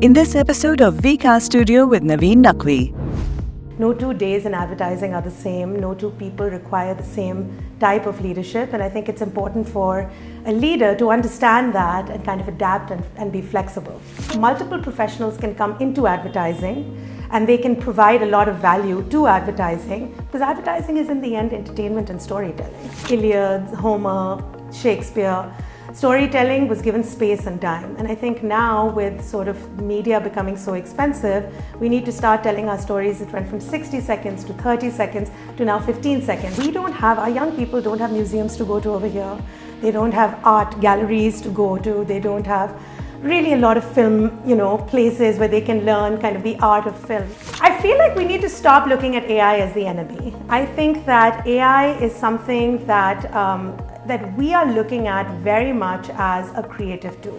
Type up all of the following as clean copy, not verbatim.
In this episode of VCast Studio with Naveen Naqvi. No 2 days in advertising are the same. No two people require the same type of leadership. And I think it's important for a leader to understand that and kind of adapt and be flexible. Multiple professionals can come into advertising and they can provide a lot of value to advertising because advertising is in the end entertainment and storytelling. Iliad, Homer, Shakespeare. Storytelling was given space and time. And I think now with sort of media becoming so expensive, we need to start telling our stories. It went from 60 seconds to 30 seconds to now 15 seconds. Our young people don't have museums to go to over here. They don't have art galleries to go to. They don't have really a lot of film, places where they can learn kind of the art of film. I feel like we need to stop looking at AI as the enemy. I think that AI is something that we are looking at very much as a creative tool.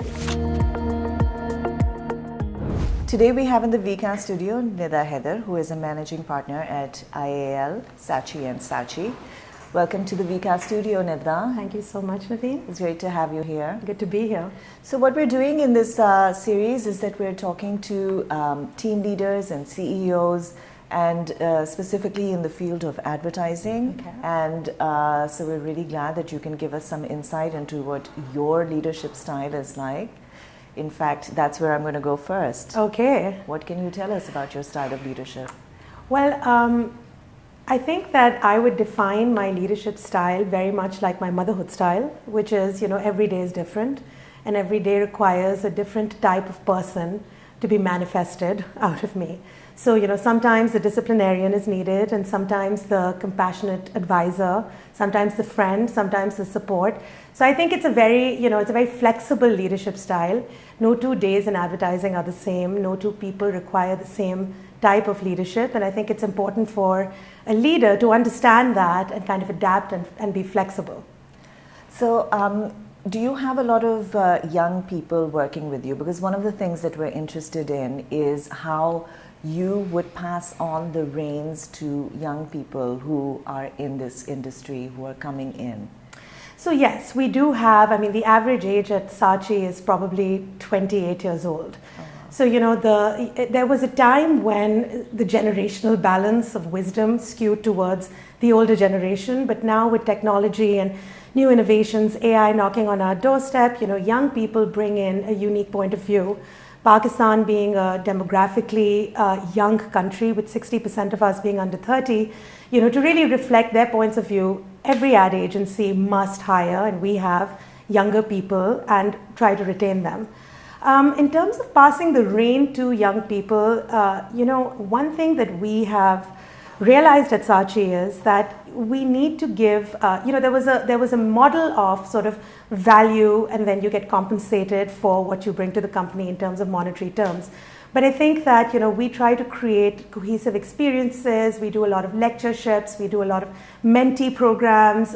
Today we have in the VCast Studio Nida Haider, who is a managing partner at IAL, Saatchi & Saatchi. Welcome to the VCast Studio, Nida. Thank you so much, Naveen. It's great to have you here. Good to be here. So what we're doing in this series is that we're talking to team leaders and CEOs and specifically in the field of advertising. Okay. And so we're really glad that you can give us some insight into what your leadership style is like. In fact, that's where I'm going to go first. Okay. What can you tell us about your style of leadership? Well, I think that I would define my leadership style very much like my motherhood style, which is, every day is different and every day requires a different type of person to be manifested out of me. So, sometimes the disciplinarian is needed and sometimes the compassionate advisor, sometimes the friend, sometimes the support. So I think it's a very flexible leadership style. No 2 days in advertising are the same. No two people require the same type of leadership. And I think it's important for a leader to understand that and kind of adapt and be flexible. So, do you have a lot of young people working with you? Because one of the things that we're interested in is how you would pass on the reins to young people who are in this industry, who are coming in. So yes, we do have, the average age at Saatchi is probably 28 years old. So, there was a time when the generational balance of wisdom skewed towards the older generation, but now with technology and new innovations, AI knocking on our doorstep, young people bring in a unique point of view. Pakistan being a demographically young country with 60% of us being under 30, to really reflect their points of view, every ad agency must hire, and we have younger people and try to retain them. In terms of passing the rein to young people, one thing that we have realized at Saatchi is that we need to give, there was a model of sort of value and then you get compensated for what you bring to the company in terms of monetary terms. But I think that, we try to create cohesive experiences. We do a lot of lectureships. We do a lot of mentee programs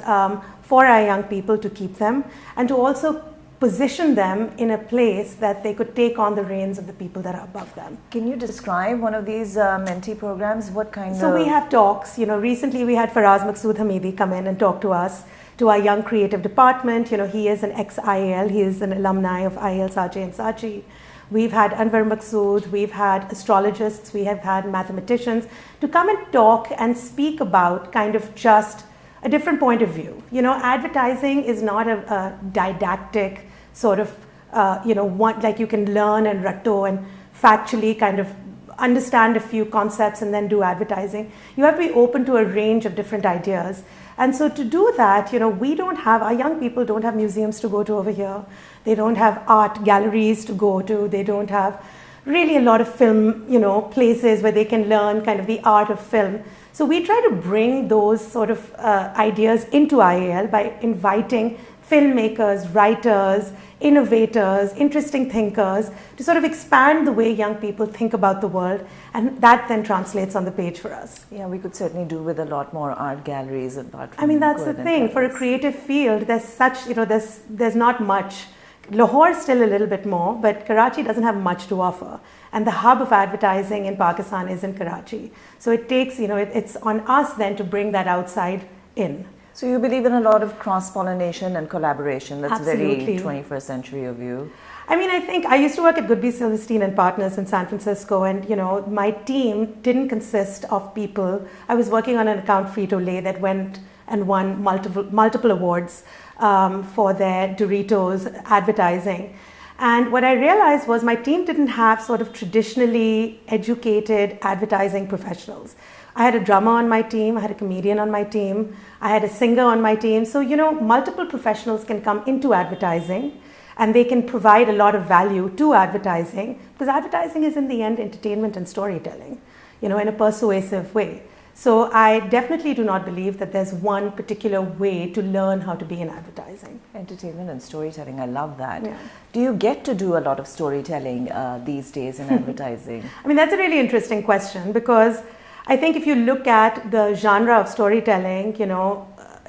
for our young people to keep them and to also position them in a place that they could take on the reins of the people that are above them. Can you describe one of these mentee programs? What kind of... So we have talks. Recently we had Faraz Maqsood Hamidi come in and talk to us, to our young creative department. He is an ex-IAL. He is an alumni of IAL, Saatchi & Saatchi. We've had Anwar Maqsood, we've had astrologists, we have had mathematicians to come and talk and speak about kind of just a different point of view. Advertising is not a didactic sort of, one like you can learn and ratto and factually kind of understand a few concepts and then do advertising. You have to be open to a range of different ideas. And so to do that, our young people don't have museums to go to over here. They don't have art galleries to go to. They don't have really a lot of film, places where they can learn kind of the art of film. So we try to bring those sort of ideas into IAL by inviting filmmakers, writers, innovators, interesting thinkers to sort of expand the way young people think about the world, and that then translates on the page for us. Yeah, we could certainly do with a lot more art galleries and art. That's the thing. For a creative field, there's such, there's not much. Lahore still a little bit more, but Karachi doesn't have much to offer. And the hub of advertising in Pakistan is in Karachi. So it takes, it's on us then to bring that outside in. So you believe in a lot of cross-pollination and collaboration. That's Absolutely. Very 21st century of you. I mean, I think I used to work at Goodby Silverstein and Partners in San Francisco, and my team didn't consist of people. I was working on an account, Frito-Lay, that went and won multiple awards for their Doritos advertising. And what I realized was my team didn't have sort of traditionally educated advertising professionals. I had a drummer on my team, I had a comedian on my team, I had a singer on my team. So, multiple professionals can come into advertising and they can provide a lot of value to advertising, because advertising is in the end entertainment and storytelling, in a persuasive way. So I definitely do not believe that there's one particular way to learn how to be in advertising. Entertainment and storytelling, I love that. Yeah. Do you get to do a lot of storytelling these days in advertising? I mean, that's a really interesting question, because I think if you look at the genre of storytelling,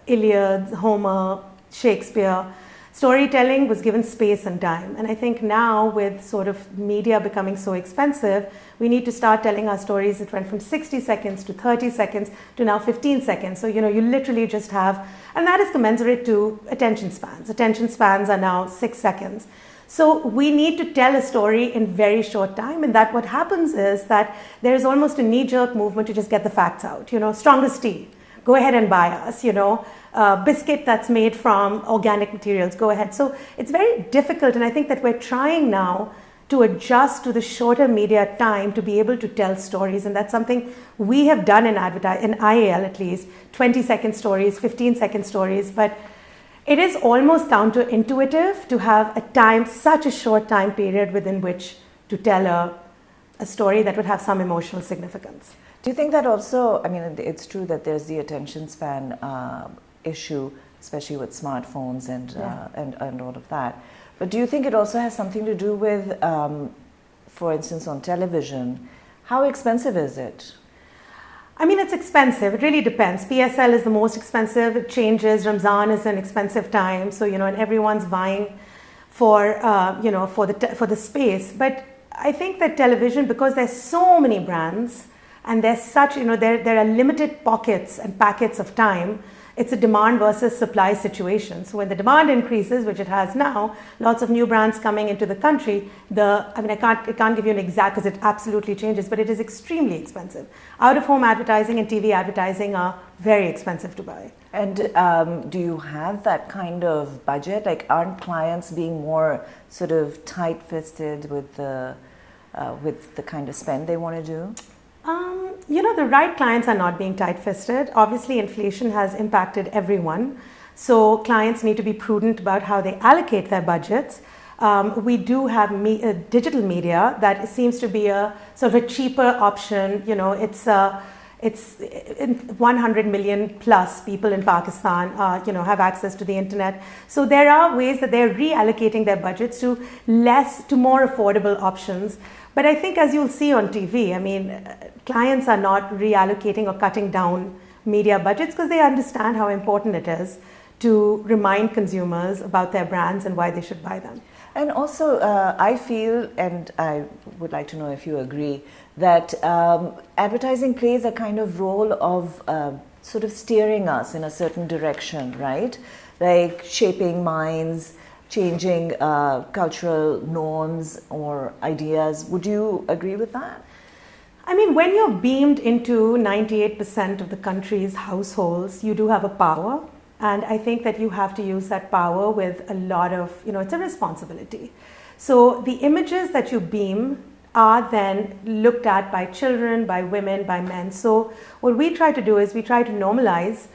Iliad, Homer, Shakespeare, storytelling was given space and time. And I think now, with sort of media becoming so expensive, we need to start telling our stories. It went from 60 seconds to 30 seconds to now 15 seconds. So, you literally just have, and that is commensurate to attention spans. Attention spans are now 6 seconds. So we need to tell a story in very short time, and that what happens is that there is almost a knee-jerk movement to just get the facts out. Strongest tea, go ahead and buy us. Biscuit that's made from organic materials, go ahead. So it's very difficult, and I think that we're trying now to adjust to the shorter media time to be able to tell stories, and that's something we have done in IAL at least, 20-second stories, 15-second stories, but it is almost counterintuitive to have such a short time period within which to tell a story that would have some emotional significance. Do you think that also, I mean, it's true that there's the attention span issue, especially with smartphones and all of that. But do you think it also has something to do with, for instance, on television, how expensive is it? I mean, it's expensive. It really depends. PSL is the most expensive. It changes. Ramzan is an expensive time. So, and everyone's vying for the space. But I think that television, because there's so many brands and there's such, there are limited pockets and packets of time, it's a demand versus supply situation. So when the demand increases, which it has now, lots of new brands coming into the country, I can't give you an exact, because it absolutely changes, but it is extremely expensive. Out-of-home advertising and TV advertising are very expensive to buy. And do you have that kind of budget? Like, aren't clients being more sort of tight-fisted with the kind of spend they want to do? The right clients are not being tight-fisted. Obviously, inflation has impacted everyone. So clients need to be prudent about how they allocate their budgets. We do have digital media that seems to be a sort of a cheaper option. It's 100 million plus people in Pakistan, have access to the internet. So there are ways that they're reallocating their budgets to more affordable options. But I think, as you'll see on TV, I mean, clients are not reallocating or cutting down media budgets because they understand how important it is to remind consumers about their brands and why they should buy them. And also, I feel, and I would like to know if you agree, that advertising plays a kind of role of sort of steering us in a certain direction, right? Like shaping minds, changing cultural norms or ideas. Would you agree with that? I mean, when you're beamed into 98% of the country's households, you do have a power. And I think that you have to use that power with a lot of, it's a responsibility. So the images that you beam are then looked at by children, by women, by men. So what we try to do is we try to normalize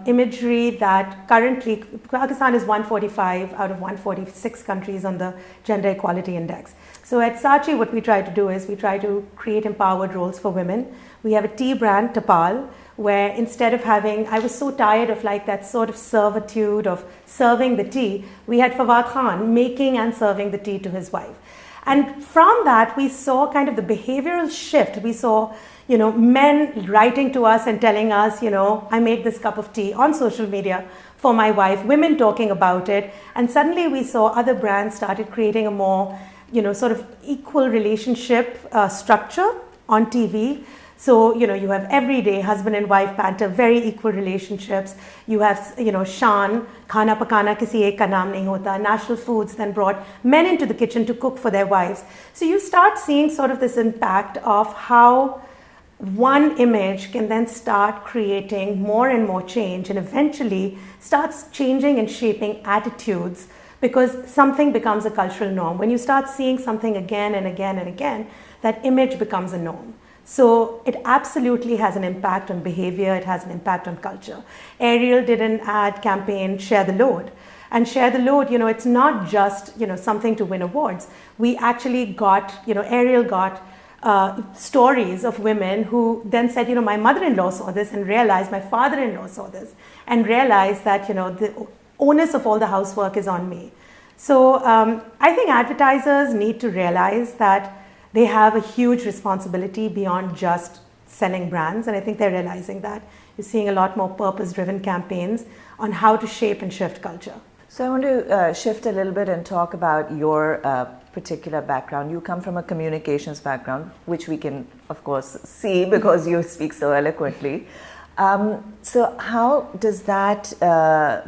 imagery that currently, Pakistan is 145 out of 146 countries on the Gender Equality Index. So at Saatchi, what we try to do is we try to create empowered roles for women. We have a tea brand, Tapal, where instead of having, I was so tired of like that sort of servitude of serving the tea, we had Fawad Khan making and serving the tea to his wife. And from that, we saw kind of the behavioral shift. We saw, men writing to us and telling us, I made this cup of tea on social media for my wife, women talking about it. And suddenly we saw other brands started creating a more, sort of equal relationship structure on TV. So, you have everyday husband and wife banter, very equal relationships. You have, Shan, khana pakana kisi ek ka naam nahi hota. National Foods then brought men into the kitchen to cook for their wives. So you start seeing sort of this impact of how one image can then start creating more and more change and eventually starts changing and shaping attitudes, because something becomes a cultural norm. When you start seeing something again and again and again, that image becomes a norm. So it absolutely has an impact on behavior, it has an impact on culture. Ariel did an ad campaign, Share the Load. And Share the Load, it's not just, something to win awards. We actually got, Ariel got stories of women who then said, my mother-in-law saw this and realized, my father-in-law saw this and realized that, the onus of all the housework is on me. So I think advertisers need to realize that they have a huge responsibility beyond just selling brands, and I think they're realizing that. You're seeing a lot more purpose-driven campaigns on how to shape and shift culture. So I want to shift a little bit and talk about your particular background. You come from a communications background, which we can, of course, see because you speak so eloquently. So how does that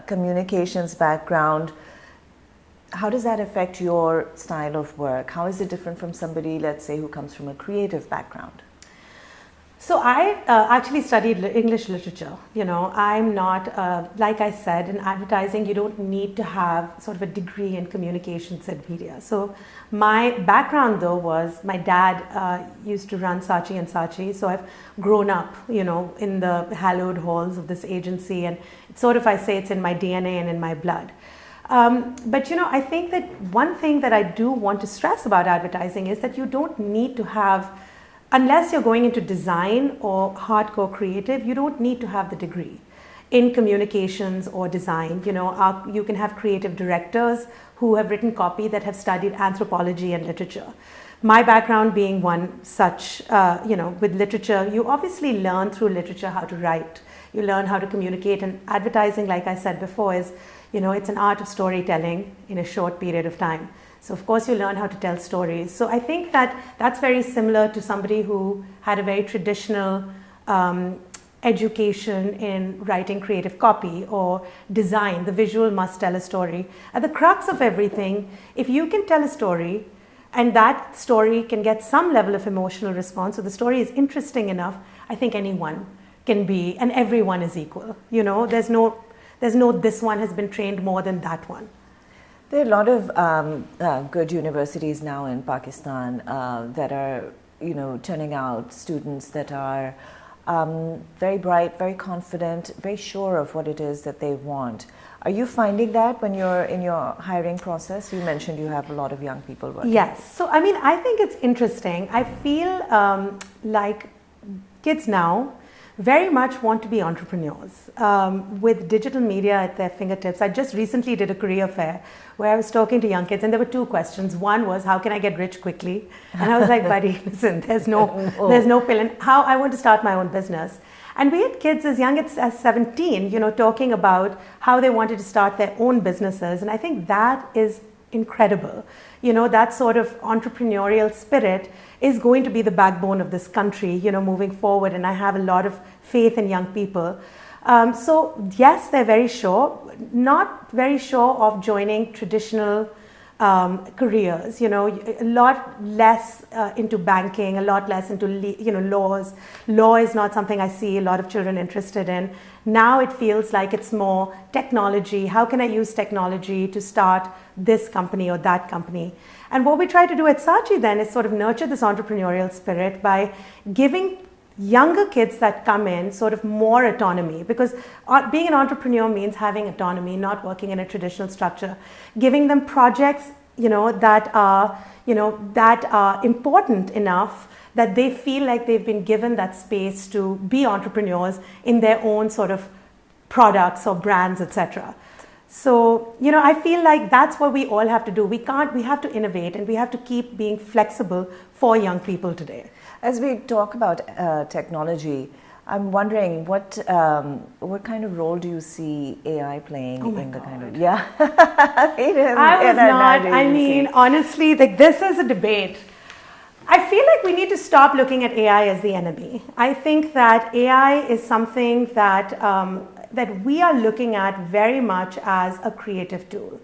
communications background, how does that affect your style of work? How is it different from somebody, let's say, who comes from a creative background? So I actually studied English literature. I'm not, like I said, in advertising, you don't need to have sort of a degree in communications and media. So my background, though, was my dad used to run Saatchi and Saatchi. So I've grown up, in the hallowed halls of this agency. And it's sort of, I say, it's in my DNA and in my blood. But I think that one thing that I do want to stress about advertising is that you don't need to have, unless you're going into design or hardcore creative, you don't need to have the degree in communications or design. You can have creative directors who have written copy that have studied anthropology and literature. My background being one such, with literature, you obviously learn through literature how to write. You learn how to communicate, and advertising, like I said before, is it's an art of storytelling in a short period of time. So of course you learn how to tell stories. So I think that that's very similar to somebody who had a very traditional education in writing creative copy or design. The visual must tell a story. At the crux of everything, if you can tell a story and that story can get some level of emotional response, so the story is interesting enough, I think anyone can be, and everyone is equal. There's no this one has been trained more than that one. There are a lot of good universities now in Pakistan that are, turning out students that are very bright, very confident, very sure of what it is that they want. Are you finding that when you're in your hiring process? You mentioned you have a lot of young people working. Yes. So, I think it's interesting. I feel like kids now very much want to be entrepreneurs with digital media at their fingertips. I just recently did a career fair where I was talking to young kids, and there were two questions. One was, how can I get rich quickly? And I was like, buddy, listen, there's no pill. And how I want to start my own business. And we had kids as young as 17, talking about how they wanted to start their own businesses. And I think that is incredible. That sort of entrepreneurial spirit is going to be the backbone of this country, moving forward. And I have a lot of faith in young people. So yes, they're very sure, not very sure of joining traditional careers, a lot less into banking, a lot less into, laws. Law is not something I see a lot of children interested in. Now it feels like it's more technology. How can I use technology to start this company or that company? And what we try to do at Saatchi then is sort of nurture this entrepreneurial spirit by giving younger kids that come in sort of more autonomy, because being an entrepreneur means having autonomy, not working in a traditional structure, giving them projects, that are important enough that they feel like they've been given that space to be entrepreneurs in their own sort of products or brands, etc. So, I feel like that's what we all have to do. We have to innovate, and we have to keep being flexible for young people today. As we talk about technology, I'm wondering what kind of role do you see AI playing in the kind of I was not. I mean, honestly, like this is a debate. I feel think we need to stop looking at AI as the enemy. I think that AI is something that, that we are looking at very much as a creative tool.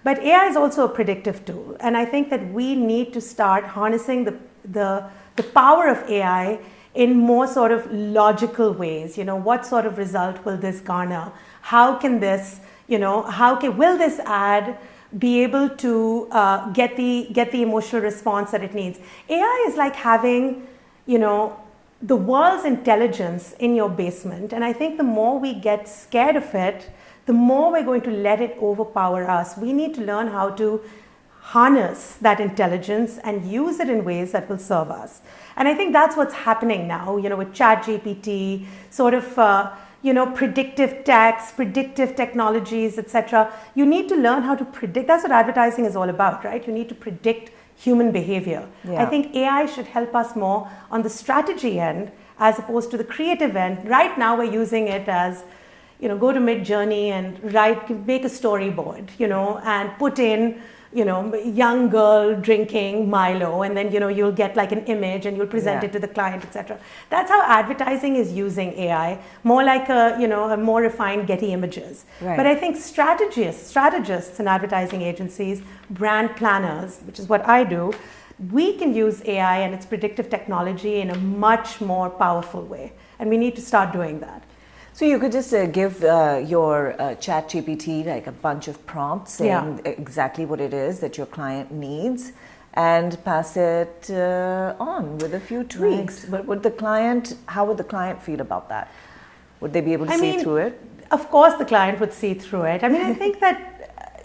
But AI is also a predictive tool. And I think that we need to start harnessing the power of AI in more sort of logical ways. What sort of result will this garner? How can this, will this ad be able to get the emotional response that it needs? AI is like having, the world's intelligence in your basement. And I think the more we get scared of it, the more we're going to let it overpower us. We need to learn how to harness that intelligence and use it in ways that will serve us. And I think that's what's happening now, with ChatGPT, sort of, predictive text, predictive technologies, etc. You need to learn how to predict. That's what advertising is all about, right? You need to predict human behavior. Yeah. I think AI should help us more on the strategy end as opposed to the creative end. Right now, we're using it as, go to Midjourney and make a storyboard, and put in, young girl drinking Milo, and then, you'll get like an image and you'll present it to the client, etc. That's how advertising is using AI, more like a more refined Getty Images. Right. But I think strategists in advertising agencies, brand planners, which is what I do, we can use AI and its predictive technology in a much more powerful way. And we need to start doing that. So you could just give your ChatGPT like a bunch of prompts saying exactly what it is that your client needs and pass it on with a few tweaks. Right. But how would the client feel about that? Would they be able to see through it? Of course the client would see through it. I think that,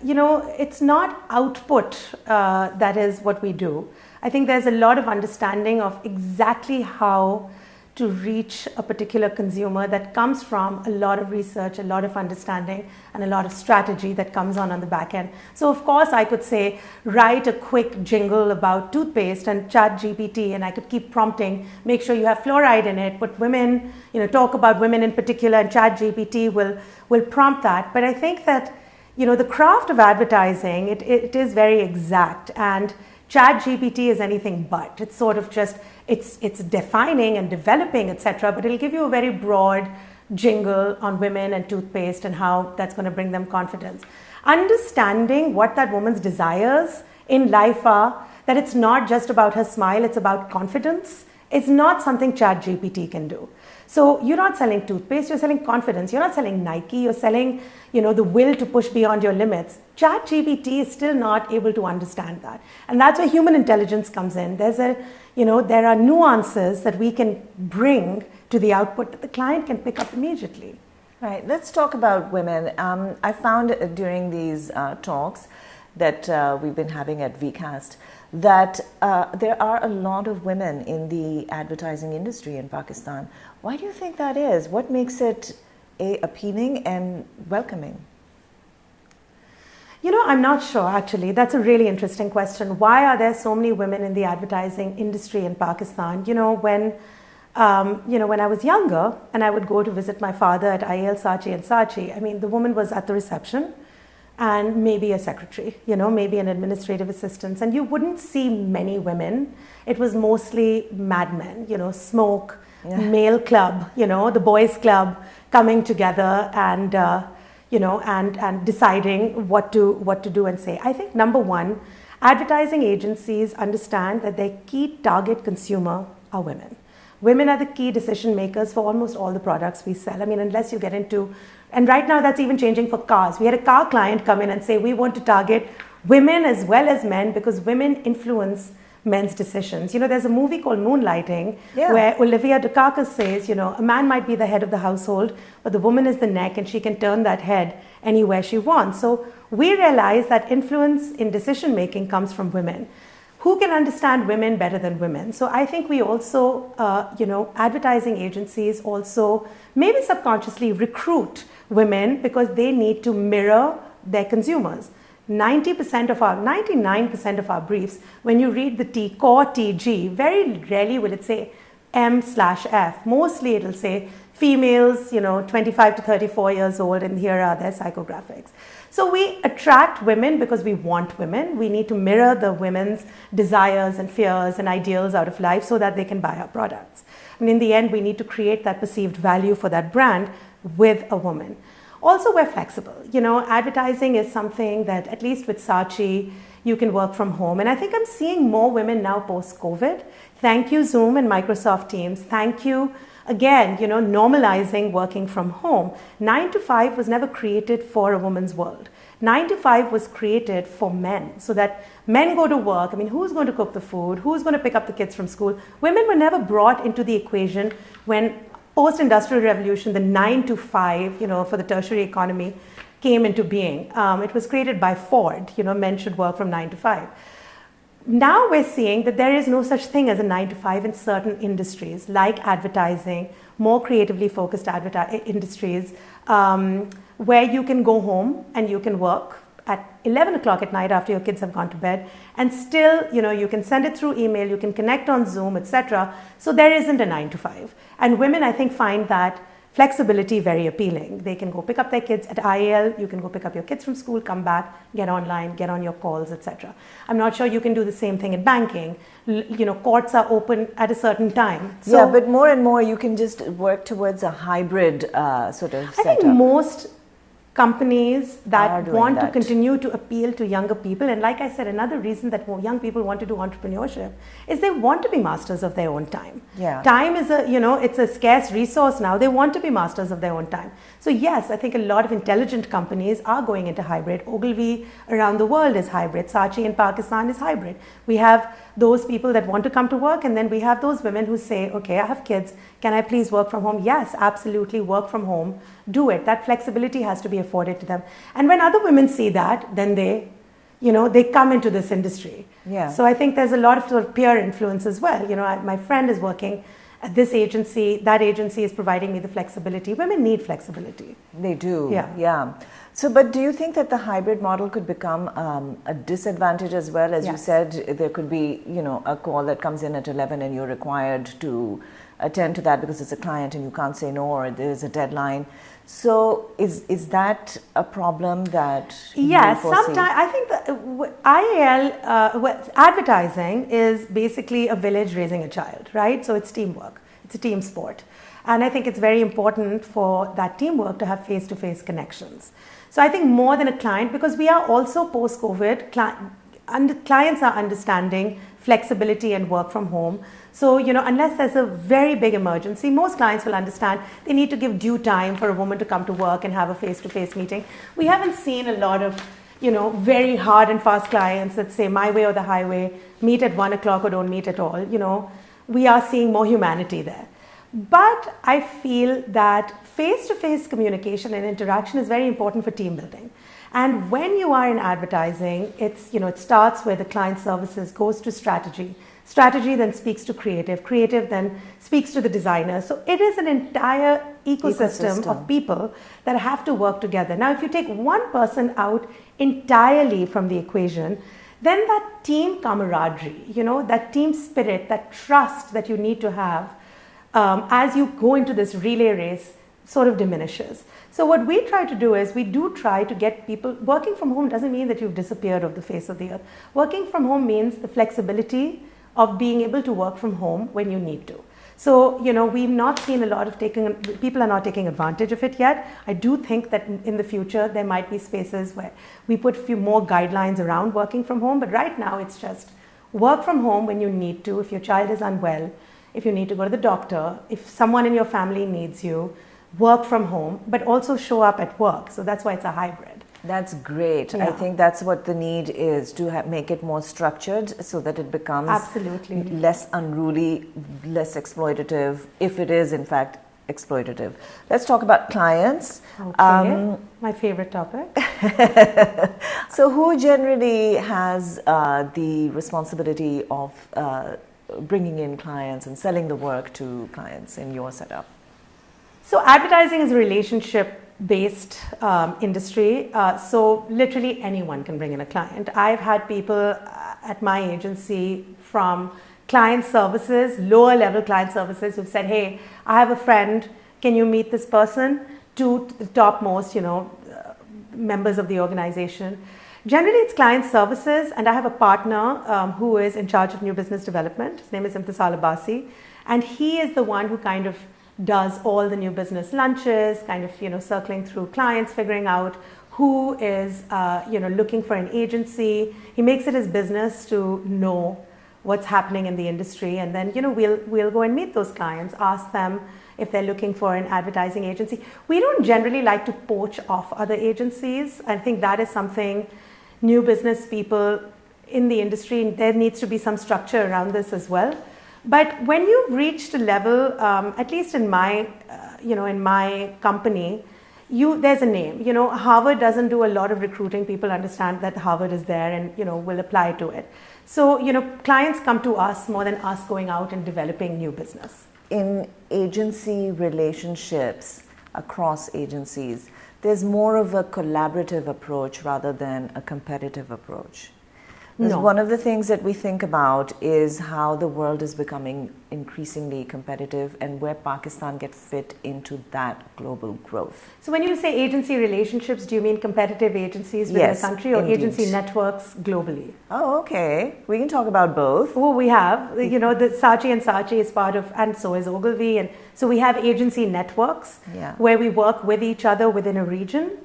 it's not output that is what we do. I think there's a lot of understanding of exactly how to reach a particular consumer that comes from a lot of research, a lot of understanding, and a lot of strategy that comes on the back end. So of course I could say, write a quick jingle about toothpaste and ChatGPT, and I could keep prompting, make sure you have fluoride in it, put women, talk about women in particular, and ChatGPT will prompt that. But I think that, the craft of advertising, it is very exact, and ChatGPT is anything but. It's sort of just, it's defining and developing, etc. But it'll give you a very broad jingle on women and toothpaste and how that's going to bring them confidence. Understanding what that woman's desires in life are, that it's not just about her smile, it's about confidence, is not something ChatGPT can do. So you're not selling toothpaste, you're selling confidence. You're not selling Nike, you're selling, the will to push beyond your limits. ChatGPT is still not able to understand that. And that's where human intelligence comes in. There are nuances that we can bring to the output that the client can pick up immediately. Right. Let's talk about women. I found during these talks that we've been having at VCast that there are a lot of women in the advertising industry in Pakistan. Why do you think that is? What makes it appealing and welcoming? I'm not sure, actually. That's a really interesting question. Why are there so many women in the advertising industry in Pakistan? When I was younger and I would go to visit my father at IAL Saatchi & Saatchi, the woman was at the reception and maybe a secretary, maybe an administrative assistant. And you wouldn't see many women. It was mostly madmen, smoke, male club, the boys club coming together and, and deciding what to do and say. I think number one, advertising agencies understand that their key target consumer are women. Women are the key decision makers for almost all the products we sell. Unless you get into, and right now that's even changing for cars. We had a car client come in and say, we want to target women as well as men because women influence men's decisions. There's a movie called Moonlighting where Olivia Dukakis says, a man might be the head of the household, but the woman is the neck and she can turn that head anywhere she wants. So we realize that influence in decision making comes from women. Who can understand women better than women? So I think we also, advertising agencies also maybe subconsciously recruit women because they need to mirror their consumers. 99% of our briefs, when you read the core TG, very rarely will it say M/F. Mostly it'll say females, 25 to 34 years old, and here are their psychographics. So we attract women because we want women. We need to mirror the women's desires and fears and ideals out of life so that they can buy our products. And in the end, we need to create that perceived value for that brand with a woman. Also, we're flexible. Advertising is something that, at least with Saatchi, you can work from home. And I think I'm seeing more women now post-COVID. Thank you, Zoom and Microsoft Teams. Thank you, again, normalizing working from home. 9 to 5 was never created for a woman's world. 9 to 5 was created for men, so that men go to work. I mean, who's going to cook the food? Who's going to pick up the kids from school? Women were never brought into the equation when Postindustrial Revolution, the 9 to 5, for the tertiary economy, came into being. It was created by Ford. Men should work from 9 to 5. Now we're seeing that there is no such thing as a 9 to 5 in certain industries, like advertising, more creatively focused industries, where you can go home and you can work at 11 o'clock at night after your kids have gone to bed, and still, you can send it through email, you can connect on Zoom, etc. So there isn't a 9 to 5. And women, I think, find that flexibility very appealing. They can go pick up their kids at IEL, you can go pick up your kids from school, come back, get online, get on your calls, etc. I'm not sure you can do the same thing in banking. Courts are open at a certain time. So, yeah, but more and more you can just work towards a hybrid sort of setup. I think most companies that want to continue to appeal to younger people, and like I said, another reason that more young people want to do entrepreneurship is they want to be masters of their own time. Yeah. Time is it's a scarce resource now. They want to be masters of their own time. So yes, I think a lot of intelligent companies are going into hybrid. Ogilvy around the world is hybrid. Saatchi in Pakistan is hybrid. We have those people that want to come to work, and then we have those women who say, okay, I have kids, can I please work from home? Yes, absolutely, work from home, do it. That flexibility has to be afforded to them. And when other women see that, then they come into this industry. Yeah. So I think there's a lot of sort of peer influence as well. My friend is working at this agency, that agency is providing me the flexibility. Women need flexibility. They do. Yeah. So, but do you think that the hybrid model could become a disadvantage as well? As you said, there could be, a call that comes in at 11 and you're required to attend to that because it's a client and you can't say no, or there's a deadline. So is that a problem that yes, sometimes I think that IAL advertising is basically a village raising a child, right? So it's teamwork, it's a team sport, and I think it's very important for that teamwork to have face-to-face connections. So I think more than a client, because we are also post-COVID, clients are understanding flexibility and work from home. So, unless there's a very big emergency, most clients will understand they need to give due time for a woman to come to work and have a face-to-face meeting. We haven't seen a lot of, very hard and fast clients that say my way or the highway, meet at 1 o'clock or don't meet at all. We are seeing more humanity there. But I feel that face-to-face communication and interaction is very important for team building. And when you are in advertising, it starts where the client services goes to strategy. Strategy then speaks to creative. Creative then speaks to the designer. So it is an entire ecosystem of people that have to work together. Now, if you take one person out entirely from the equation, then that team camaraderie, that team spirit, that trust that you need to have as you go into this relay race sort of diminishes. So what we try to do is we do try to get people, working from home doesn't mean that you've disappeared off the face of the earth. Working from home means the flexibility of being able to work from home when you need to. So, we've not seen a lot of people are not taking advantage of it yet. I do think that in the future, there might be spaces where we put a few more guidelines around working from home. But right now, it's just work from home when you need to. If your child is unwell, if you need to go to the doctor, if someone in your family needs you, work from home, but also show up at work. So that's why it's a hybrid. That's great. Yeah. I think that's what the need is, to make it more structured so that it becomes absolutely less unruly, less exploitative, if it is in fact exploitative. Let's talk about clients. Okay, my favorite topic. So who generally has the responsibility of bringing in clients and selling the work to clients in your setup? So advertising is a relationship-based industry. So literally anyone can bring in a client. I've had people at my agency from client services, lower level client services, who've said, hey, I have a friend, can you meet this person, to the topmost, members of the organization. Generally, it's client services, and I have a partner who is in charge of new business development. His name is Imtisal Abbasi, and he is the one who kind of does all the new business lunches, kind of, circling through clients, figuring out who is, looking for an agency. He makes it his business to know what's happening in the industry, and then, we'll go and meet those clients, ask them if they're looking for an advertising agency. We don't generally like to poach off other agencies. I think that is something new business people in the industry, there needs to be some structure around this as well. But when you've reached a level, at least in my, in my company, there's a name. Harvard doesn't do a lot of recruiting. People understand that Harvard is there and, will apply to it. So, clients come to us more than us going out and developing new business. In agency relationships across agencies, there's more of a collaborative approach rather than a competitive approach. No. One of the things that we think about is how the world is becoming increasingly competitive and where Pakistan gets fit into that global growth. So when you say agency relationships, do you mean competitive agencies within the country or indeed. Agency networks globally? Oh, okay. We can talk about both. Oh, we have. The Saatchi and Saatchi is part of, and so is Ogilvy. And so we have agency networks where we work with each other within a region,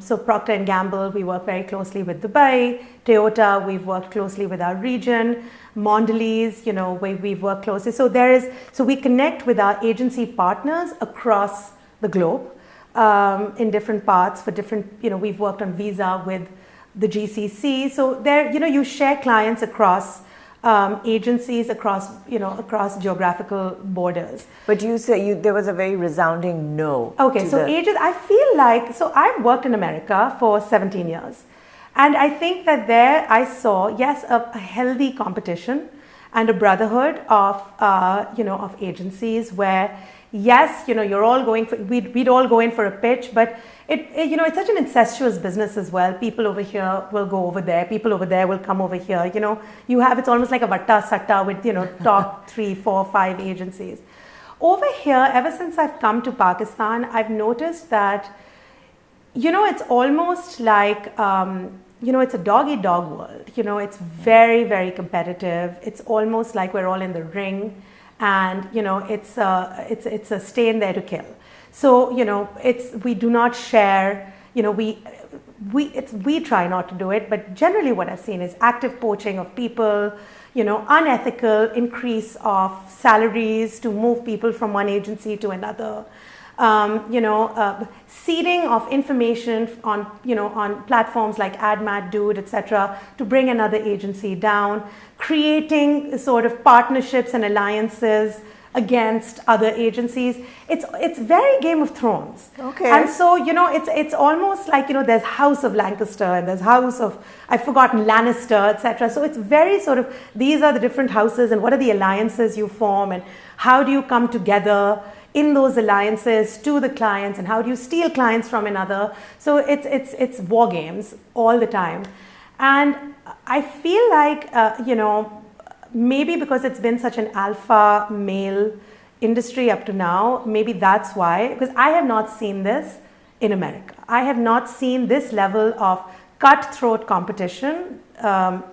so Procter & Gamble, we work very closely with Dubai. Toyota, we've worked closely with our region. Mondelez, we've worked closely. So we connect with our agency partners across the globe in different parts for different, we've worked on Visa with the GCC. So there, you share clients across agencies across geographical borders. But you say there was a very resounding no. Okay, so I feel like, so I've worked in America for 17 years. And I think that there I saw, yes, a healthy competition and a brotherhood of, of agencies where, yes, you're all going for, we'd all go in for a pitch, but it's such an incestuous business as well. People over here will go over there. People over there will come over here. It's almost like a vatta satta with, top 3, 4, 5 agencies. Over here, ever since I've come to Pakistan, I've noticed that, it's almost like, it's a dog-eat-dog world. It's very, very competitive. It's almost like we're all in the ring. And, it's a stay in there to kill. So, we do not share, we try not to do it, but generally what I've seen is active poaching of people, unethical increase of salaries to move people from one agency to another, seeding of information on platforms like AdMat, Dude, etc., to bring another agency down, creating sort of partnerships and alliances against other agencies. It's very Game of Thrones. Okay. And so, it's almost like, there's House of Lancaster and there's House of, I've forgotten, Lannister, etc. So it's very sort of, these are the different houses and what are the alliances you form and how do you come together in those alliances to the clients and how do you steal clients from another. So it's war games all the time. And I feel like, maybe because it's been such an alpha male industry up to now, maybe that's why, because I have not seen this in America. I have not seen this level of cutthroat competition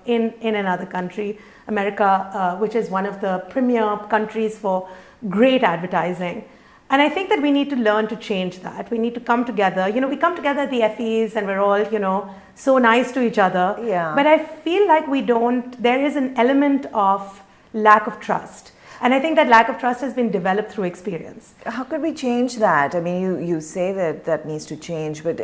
in another country, America, which is one of the premier countries for great advertising. And I think that we need to learn to change that. We need to come together. We come together at the FEs and we're all, so nice to each other. Yeah. But I feel like there is an element of lack of trust. And I think that lack of trust has been developed through experience. How could we change that? I mean, you say that needs to change, but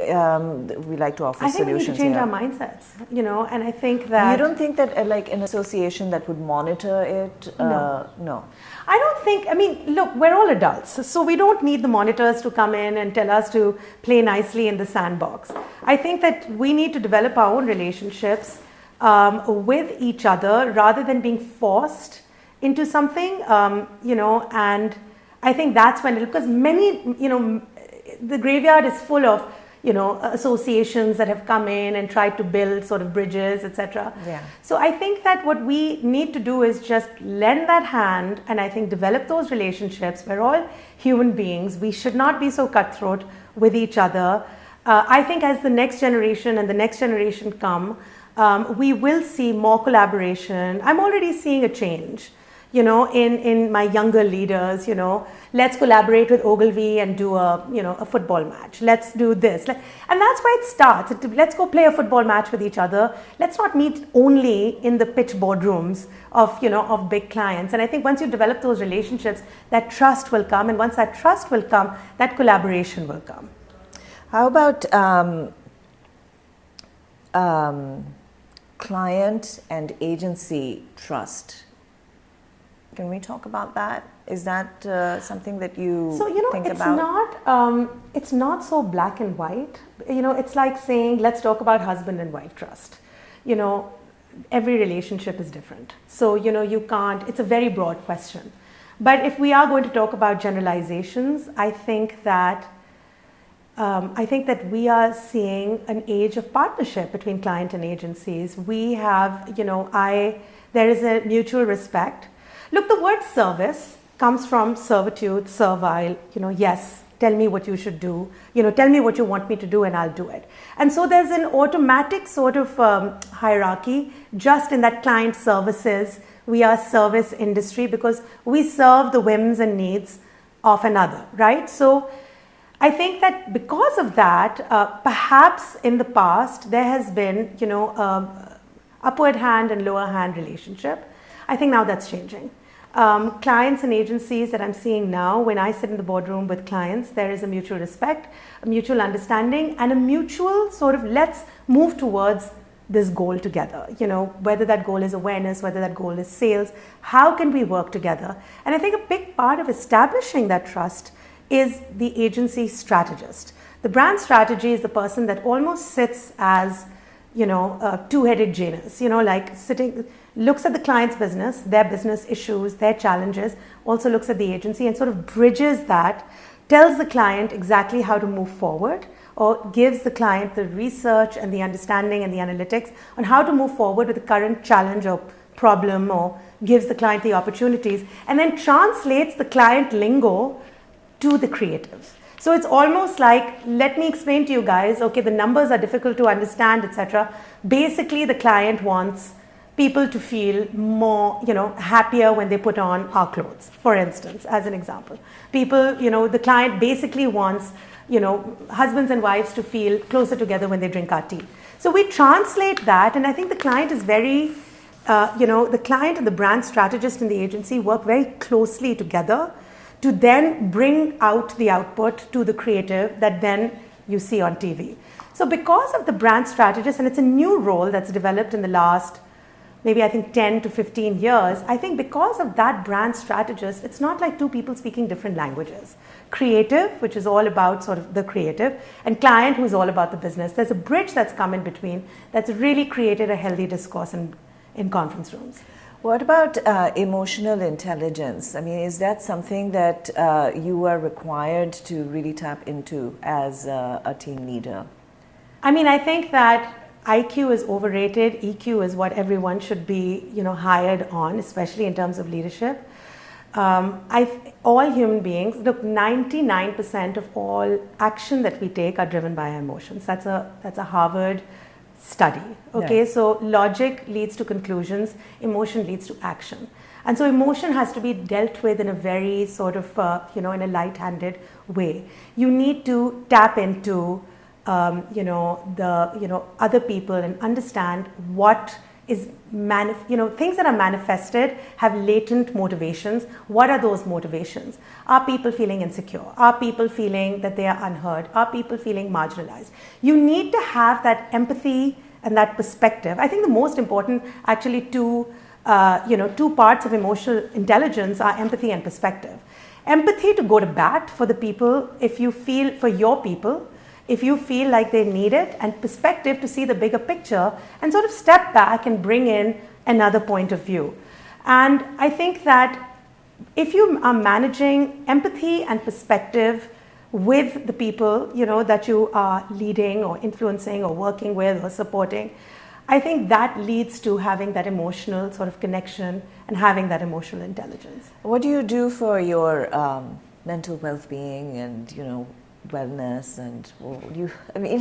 we like to offer solutions. I think we need to change our mindsets, and I think that... You don't think that like an association that would monitor it? No. I don't think, look, we're all adults, so we don't need the monitors to come in and tell us to play nicely in the sandbox. I think that we need to develop our own relationships with each other rather than being forced into something, and I think that's when, because many, the graveyard is full of, associations that have come in and tried to build sort of bridges, etc. Yeah. So I think that what we need to do is just lend that hand, and I think develop those relationships. We're all human beings. We should not be so cutthroat with each other. I think as the next generation and the next generation come, we will see more collaboration. I'm already seeing a change, in my younger leaders, let's collaborate with Ogilvy and do a football match. Let's do this. And that's where it starts. Let's go play a football match with each other. Let's not meet only in the pitch boardrooms of big clients. And I think once you develop those relationships, that trust will come. And once that trust will come, that collaboration will come. How about client and agency trust? Can we talk about that? Is that something that you think about? It's not so black and white. It's like saying, let's talk about husband and wife trust. Every relationship is different. So, you can't, it's a very broad question. But if we are going to talk about generalizations, I think that we are seeing an age of partnership between client and agencies. We have, there is a mutual respect. Look, the word service comes from servitude, servile, yes, tell me what you should do, tell me what you want me to do and I'll do it. And so there's an automatic sort of hierarchy just in that client services. We are service industry because we serve the whims and needs of another, right? So I think that because of that, perhaps in the past, there has been, upward hand and lower hand relationship. I think now that's changing. Clients and agencies that I'm seeing now, when I sit in the boardroom with clients, there is a mutual respect, a mutual understanding, and a mutual sort of let's move towards this goal together. Whether that goal is awareness, whether that goal is sales, how can we work together? And I think a big part of establishing that trust is the agency strategist. The brand strategy is the person that almost sits as, a two-headed Janus, like looks at the client's business, their business issues, their challenges, also looks at the agency and sort of bridges that, tells the client exactly how to move forward, or gives the client the research and the understanding and the analytics on how to move forward with the current challenge or problem, or gives the client the opportunities, and then translates the client lingo to the creatives. So it's almost like, let me explain to you guys, okay, the numbers are difficult to understand, etc. Basically, the client wants people to feel more, happier when they put on our clothes, for instance, as an example. People, the client basically wants, husbands and wives to feel closer together when they drink our tea. So we translate that, and I think the client is very, the client and the brand strategist in the agency work very closely together to then bring out the output to the creative that then you see on TV. So because of the brand strategist, and it's a new role that's developed in the last, maybe I think 10 to 15 years, I think because of that brand strategist, it's not like two people speaking different languages. Creative, which is all about sort of the creative, and client, who's all about the business. There's a bridge that's come in between that's really created a healthy discourse in conference rooms. What about emotional intelligence? I mean, is that something that you are required to really tap into as a team leader? I mean, I think that IQ is overrated. EQ is what everyone should be, hired on, especially in terms of leadership. All human beings, look, 99% of all action that we take are driven by our emotions. That's a Harvard study. Okay, Yes. So logic leads to conclusions, emotion leads to action. And so emotion has to be dealt with in a very sort of, in a light-handed way. You need to tap into, other people and understand what is, things that are manifested have latent motivations. What are those motivations? Are people feeling insecure? Are people feeling that they are unheard? Are people feeling marginalized? You need to have that empathy and that perspective. I think the most important, actually, two parts of emotional intelligence are empathy and perspective. Empathy to go to bat for the people, if you feel for your people, if you feel like they need it, and perspective to see the bigger picture and sort of step back and bring in another point of view. And I think that if you are managing empathy and perspective with the people, that you are leading or influencing or working with or supporting. I think that leads to having that emotional sort of connection and having that emotional intelligence. What do you do for your mental well-being and, wellness? And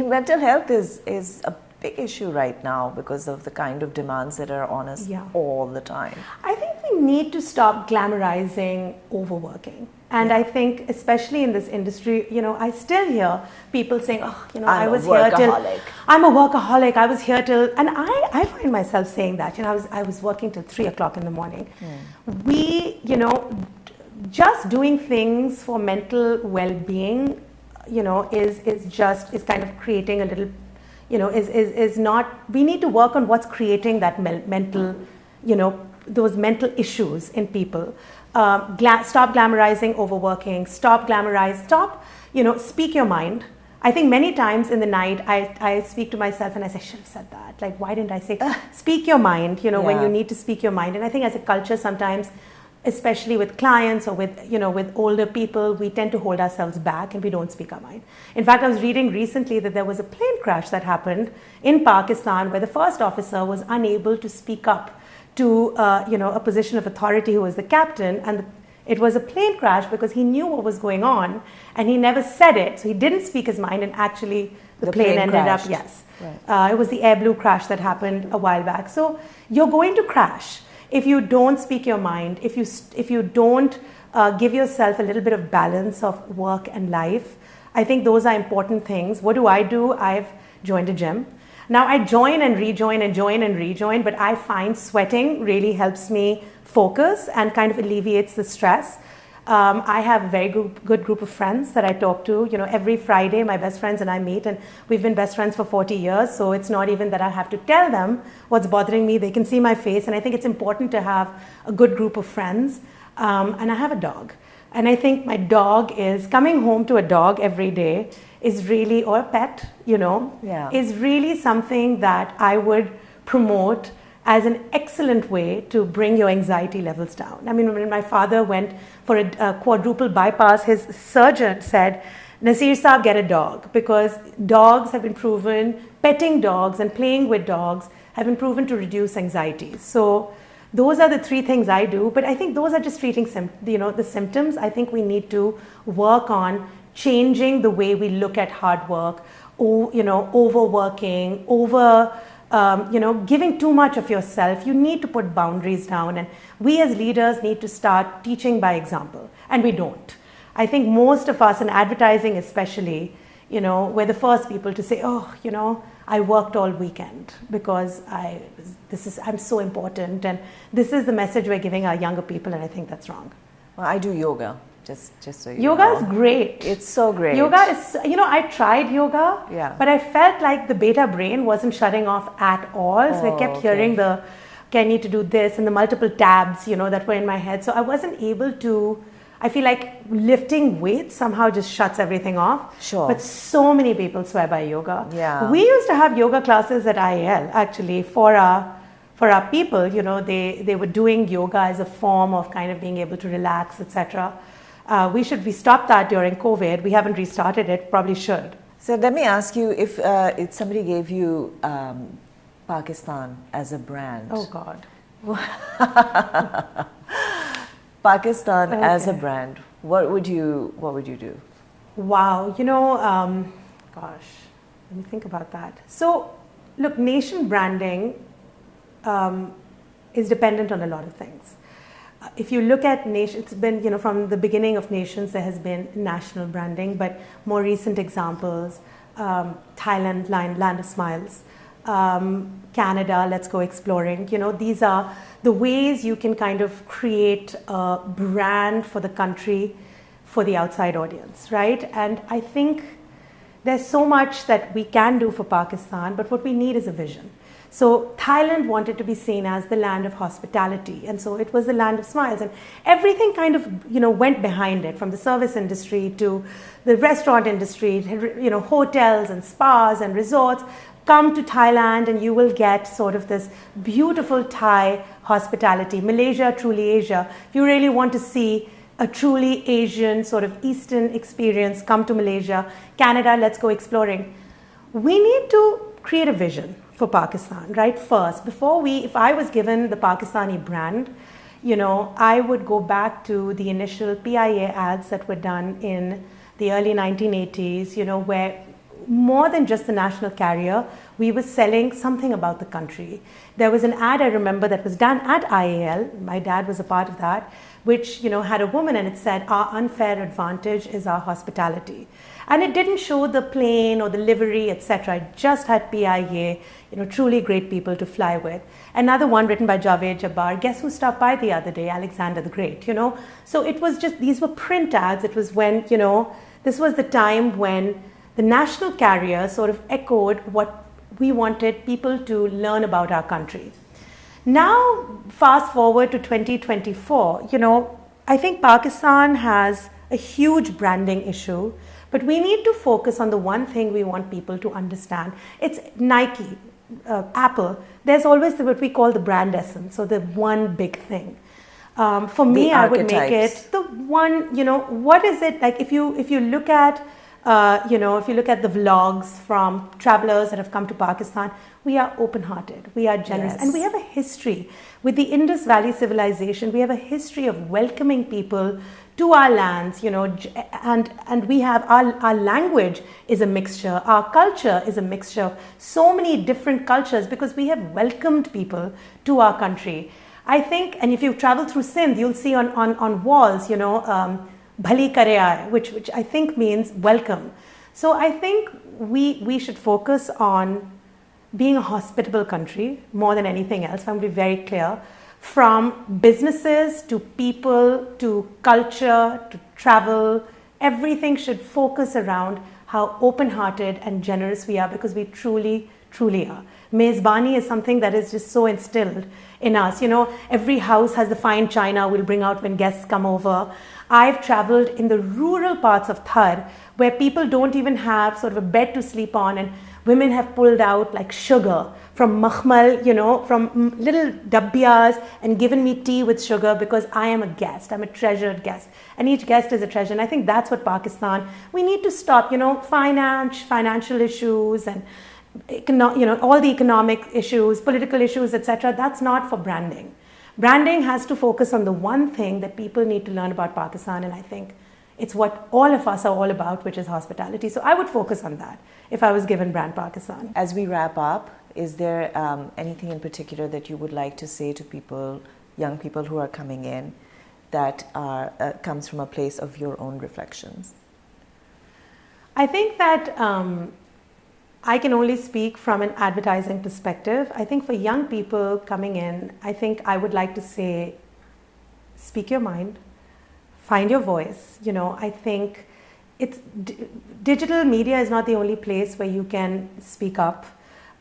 mental health is a big issue right now because of the kind of demands that are on us all the time. I think we need to stop glamorizing overworking. And I think, especially in this industry, I still hear people saying, I was here till... I'm a workaholic. I was here till... And I find myself saying that. I was working till 3 o'clock in the morning. We, just doing things for mental well-being, is kind of creating a little... is not... We need to work on what's creating that mental, those mental issues in people. Stop glamorizing overworking, stop, speak your mind. I think many times in the night, I speak to myself and I say, I should have said that. Like, why didn't I say, speak your mind, when you need to speak your mind. And I think as a culture, sometimes, especially with clients or with older people, we tend to hold ourselves back and we don't speak our mind. In fact, I was reading recently that there was a plane crash that happened in Pakistan where the first officer was unable to speak up to a position of authority who was the captain, and it was a plane crash because he knew what was going on and he never said it, so he didn't speak his mind, and actually the plane ended crashed. It was the Air Blue crash that happened a while back. So you're going to crash if you don't speak your mind, if you don't give yourself a little bit of balance of work and life. I think those are important things. What do? I've joined a gym. Now I join and rejoin, but I find sweating really helps me focus and kind of alleviates the stress. I have a very good group of friends that I talk to. Every Friday my best friends and I meet, and we've been best friends for 40 years. So it's not even that I have to tell them what's bothering me. They can see my face, and I think it's important to have a good group of friends. And I have a dog. And I think my dog is coming home to a dog every day is really, or a pet, is really something that I would promote as an excellent way to bring your anxiety levels down. I mean, when my father went for a quadruple bypass, his surgeon said, Nasir Saab, get a dog, because dogs have been proven, petting dogs and playing with dogs have been proven to reduce anxiety. So those are the 3 things I do, but I think those are just treating the symptoms. I think we need to work on changing the way we look at hard work, or, overworking, giving too much of yourself. You need to put boundaries down, and we as leaders need to start teaching by example, and we don't. I think most of us in advertising especially, we're the first people to say, I worked all weekend because I'm so important, and this is the message we're giving our younger people, and I think that's wrong. Well, I do yoga. Just so you yoga know. Is great. It's so great. Yoga is, I tried yoga, but I felt like the beta brain wasn't shutting off at all. So I kept hearing I need to do this, and the multiple tabs, that were in my head. So I wasn't able to, I feel like lifting weights somehow just shuts everything off. Sure. But so many people swear by yoga. Yeah. We used to have yoga classes at IAL actually for our people. They were doing yoga as a form of kind of being able to relax, etc. We stopped that during COVID. We haven't restarted it, probably should. So let me ask you, if somebody gave you Pakistan as a brand. Oh God. Pakistan as a brand, what would you do? Wow, gosh, let me think about that. So look, nation branding is dependent on a lot of things. If you look at nation, it's been, from the beginning of nations, there has been national branding, but more recent examples, Thailand, Land of Smiles, Canada, let's go exploring. These are the ways you can kind of create a brand for the country for the outside audience, right? And I think there's so much that we can do for Pakistan, but what we need is a vision. So Thailand wanted to be seen as the land of hospitality, and so it was the land of smiles, and everything kind of went behind it, from the service industry to the restaurant industry, hotels and spas and resorts. Come to Thailand and you will get sort of this beautiful Thai hospitality. Malaysia, truly Asia. If you really want to see a truly Asian sort of Eastern experience, come to Malaysia, Canada, let's go exploring. We need to create a vision for Pakistan, right? First, if I was given the Pakistani brand, I would go back to the initial PIA ads that were done in the early 1980s, where more than just the national carrier, we were selling something about the country. There was an ad I remember that was done at IAL, my dad was a part of that, which had a woman and it said, our unfair advantage is our hospitality. And it didn't show the plane or the livery, etc. It just had PIA, truly great people to fly with. Another one written by Javed Jabbar, guess who stopped by the other day? Alexander the Great, So it was just, these were print ads. It was when, this was the time when the national carrier sort of echoed what we wanted people to learn about our country. Now, fast forward to 2024, I think Pakistan has a huge branding issue, but we need to focus on the one thing we want people to understand. It's Nike, Apple. There's always what we call the brand essence, so the one big thing. For me, I would make it the one, what is it like if you look at if you look at the vlogs from travelers that have come to Pakistan, we are open-hearted, we are generous, and we have a history. With the Indus Valley civilization, we have a history of welcoming people to our lands, and we have our language is a mixture, our culture is a mixture of so many different cultures because we have welcomed people to our country. I think, and if you travel through Sindh, you'll see on walls, Bhali kare aaye, which I think means welcome. So I think we should focus on being a hospitable country more than anything else. I'm going to be very clear. From businesses to people to culture to travel, everything should focus around how open-hearted and generous we are because we truly, truly are. Mezbani is something that is just so instilled in us. Every house has the fine china we'll bring out when guests come over. I've traveled in the rural parts of Thar where people don't even have sort of a bed to sleep on, and women have pulled out like sugar from makhmal, from little dabbiyas and given me tea with sugar because I am a guest. I'm a treasured guest. And each guest is a treasure. And I think that's what Pakistan, we need to stop, financial issues and all the economic issues, political issues, etc. That's not for branding. Branding has to focus on the one thing that people need to learn about Pakistan, and I think it's what all of us are all about, which is hospitality. So I would focus on that if I was given Brand Pakistan. As we wrap up, is there anything in particular that you would like to say to people, young people who are coming in, that comes from a place of your own reflections? I think that I can only speak from an advertising perspective. I think for young people coming in, I think I would like to say, speak your mind, find your voice. I think digital media is not the only place where you can speak up.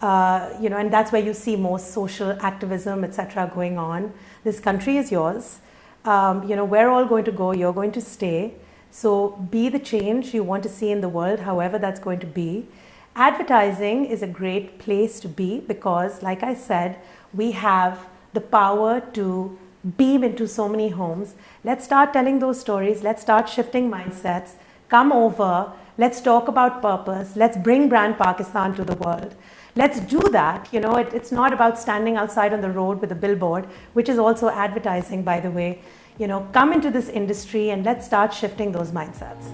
And that's where you see more social activism, etc. going on. This country is yours. We're all going to go, you're going to stay. So be the change you want to see in the world, however that's going to be. Advertising is a great place to be because, like I said, we have the power to beam into so many homes. Let's start telling those stories. Let's start shifting mindsets. Come over. Let's talk about purpose. Let's bring Brand Pakistan to the world. Let's do that. It's not about standing outside on the road with a billboard, which is also advertising, by the way. Come into this industry and let's start shifting those mindsets.